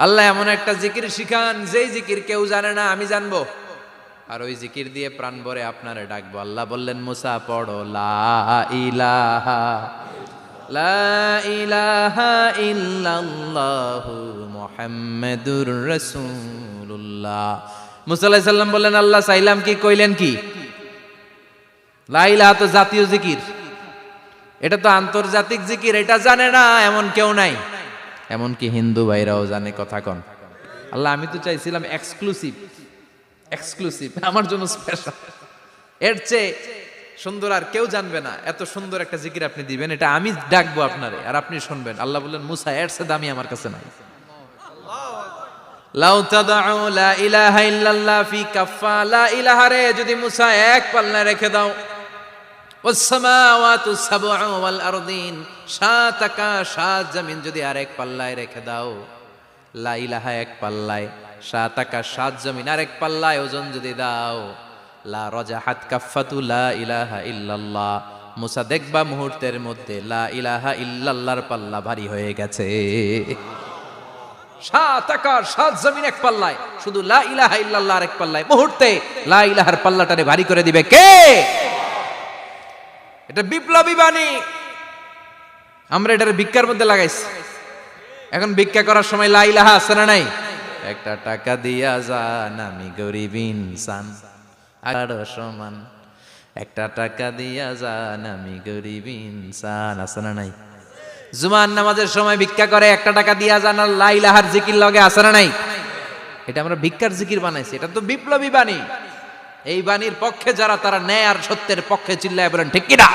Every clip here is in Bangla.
আল্লাহ এমন একটা জিকির শিখান যেই জিকির কেউ জানে না, আমি জানবো, আর ওই জিকির দিয়ে প্রাণ ভরে আপনারে ডাকবো। আল্লাহ বললেন, মুসা পড়ো লা ইলাহা লা ইলাহা ইল্লাল্লাহু মুহাম্মাদুর রাসূলুল্লাহ। মুসা আলাইহিস সালাম বললেন, আল্লাহ চাইলাম কি, কইলেন কি? লা ইলাহা তো জাতীয় জিকির, এটা তো আন্তর্জাতিক জিকির, এটা জানে না এমন কেউ নাই। এমনকি হিন্দু ভাইরাও জানে। কথা কন। আল্লাহ আমি তো চাইছিলাম এক্সক্লুসিভ, আমার জন্য স্পেশাল, এর চেয়ে সুন্দর আর কেউ জানবে না। এত সুন্দর একটা জিকির আপনি দিবেন, এটা আমি ডাকবো আপনারে আর আপনি শুনবেন। আল্লাহ বললেন, মুসা এর চেয়ে দামি আমার কাছে নাই। লাউ তাদউ লা ইলাহা ইল্লাল্লাহ ফি কাফা, লা ইলাহা রে যদি মুসা এক পাল্লায় রেখে দাও, ওয়াস সামাওয়াতু সাবউ ওয়াল আরদিন, সাত আকাশ সাত জমিন যদি আরেক পাল্লায় রেখে দাও, লা ইলাহা এক পাল্লায়, সাত আকাশ সাত জমিন আরেক পাল্লায় ওজন যদি দাও, লা রাজাহাত কাফাতু লা ইলাহা ইল্লাল্লাহ, মুসা দেখবা মুহূর্তের মধ্যে লা ইলাহা ইল্লাল্লাহর পাল্লা ভারী হয়ে গেছে। সাত আকাশ সাত জমিন এক পাল্লায়, শুধু লা ইলাহা ইল্লাল্লাহ আরেক পাল্লায়, মুহূর্তে লা ইলাহার পাল্লাটারে ভারী করে দিবে কে? এটা বিপ্লবী বাণী। আমরা এটার ভিক্ষার মধ্যে লাগাইছি। এখন ভিক্ষা করার সময় লা ইলাহা আছে না নাই? একটা টাকা দিয়া যান, আমি গরিব ইনসান আর সমান, একটা টাকা দিয়া যান, আমি গরিব ইনসান, আছে না নাই? জুমার নামাজের সময় ভিক্ষা করে, একটা টাকা দিয়া যান, আর লা ইলাহার জিকির লগে, আছে না নাই? এটা আমরা ভিক্ষার জিকির বানাইছি। এটা তো বিপ্লবী বাণী। এই বাণীর পক্ষে যারা, তারা ন্যায় আর সত্যের পক্ষে চিল্লায় বলেন ঠিক কিনা?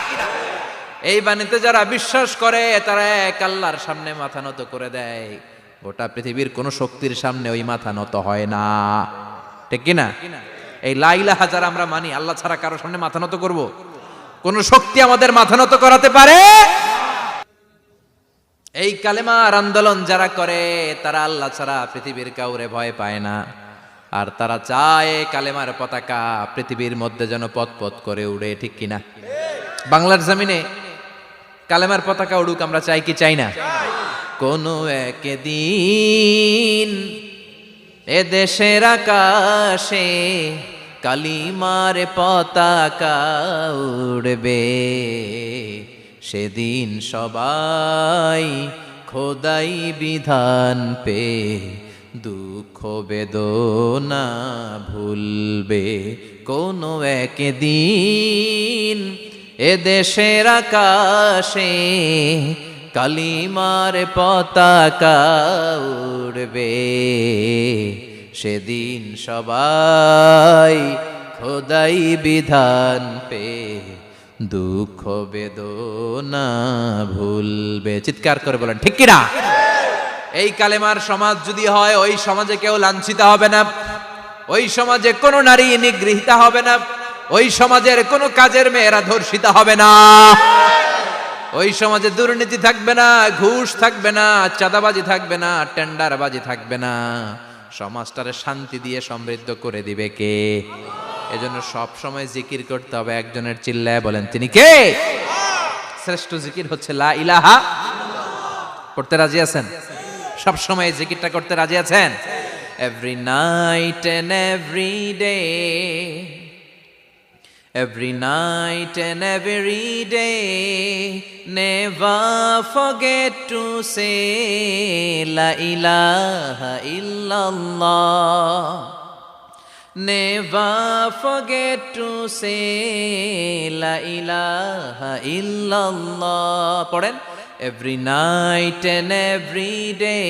এই বাণীতে যারা বিশ্বাস করে, তারা এক আল্লাহর সামনে মাথা নত করে দেয়। গোটা পৃথিবীর কোন শক্তির সামনে ওই মাথা নত হয় না, ঠিক কিনা? এই লা ইলাহা যারা আমরা মানি, আল্লাহ ছাড়া কারো সামনে মাথা নত করব? কোন শক্তি আমাদের মাথা নত করাতে পারে? এই কালেমার আন্দোলন যারা করে, তারা আল্লাহ ছাড়া পৃথিবীর কাউরে ভয় পায় না। আর তারা চায় কালেমার পতাকা পৃথিবীর মধ্যে যেন পথ পথ করে উড়ে, ঠিক কিনা? বাংলার জমিনে কালেমার পতাকা উড়ুক, আমরা চাই কি চাই না? কোনো একদিন এ দেশের আকাশে কালিমার পতাকা উড়বে, সেদিন সবাই খোদাই বিধান পে দুঃখ বেদনা ভুলবে। কোনো একদিন এ দেশের আকাশে কালিমার পতাকা উড়বে, সেদিন সবাই খোদাই বিধান পে দুঃখ বেদনা ভুলবে। চিৎকার করে বলেন ঠিক কিনা? এই কালেমার সমাজ যদি হয়, ওই সমাজে কেউ লাঞ্ছিত হবে না, ওই সমাজে কোনো নারী নিগৃহীতা হবে না, ওই সমাজের কোনো কাজের মেয়েরা ধর্ষিত হবে না, ওই সমাজে দুর্নীতি থাকবে না, ঘুষ থাকবে না, চাঁদাবাজি থাকবে না, টেন্ডারবাজি থাকবে না। সমাজটারে শান্তি দিয়ে সমৃদ্ধ করে দিবে কে? এজন্য সব সময় জিকির করতে হবে একজনের, চিল্লায় বলেন তিনি কে? শ্রেষ্ঠ জিকির হচ্ছে লা ইলাহা। পড়তে রাজি আছেন? সব সময় জিকিরটা করতে রাজি আছেন? Every night and every day, every night and every day, never forget to say la ilaha illallah, never forget to say la ilaha illallah. পড়েন, every night and every day,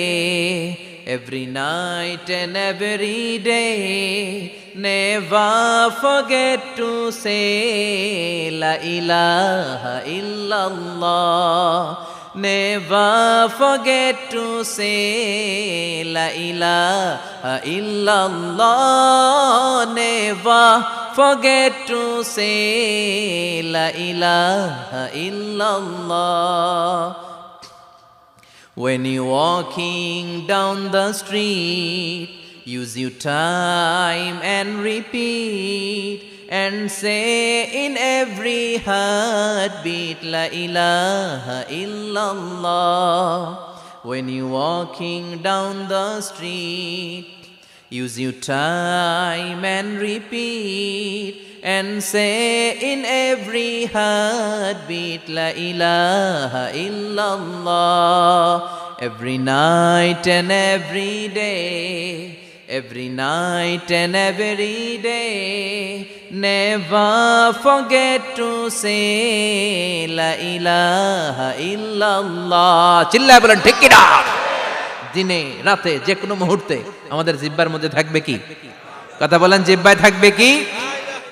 every night and every day, never forget to say la ilaha illallah, never forget to say la ilaha illallah, never forget to say la ilaha illallah. When you're walking down the street, use your time and repeat, and say in every heartbeat la ilaha illallah. when you walking down the street. Use your time and repeat and say in every heartbeat, La ilaha illallah. Every night and every day, every night and every day, never forget to say La ilaha illallah. চিল্লায় বলেন ঠিক কিনা? দিনে রাতে যে কোনো মুহূর্তে আমাদের জিহ্বার মধ্যে থাকবে কি? কথা বলেন, জিহ্বায় থাকবে কি?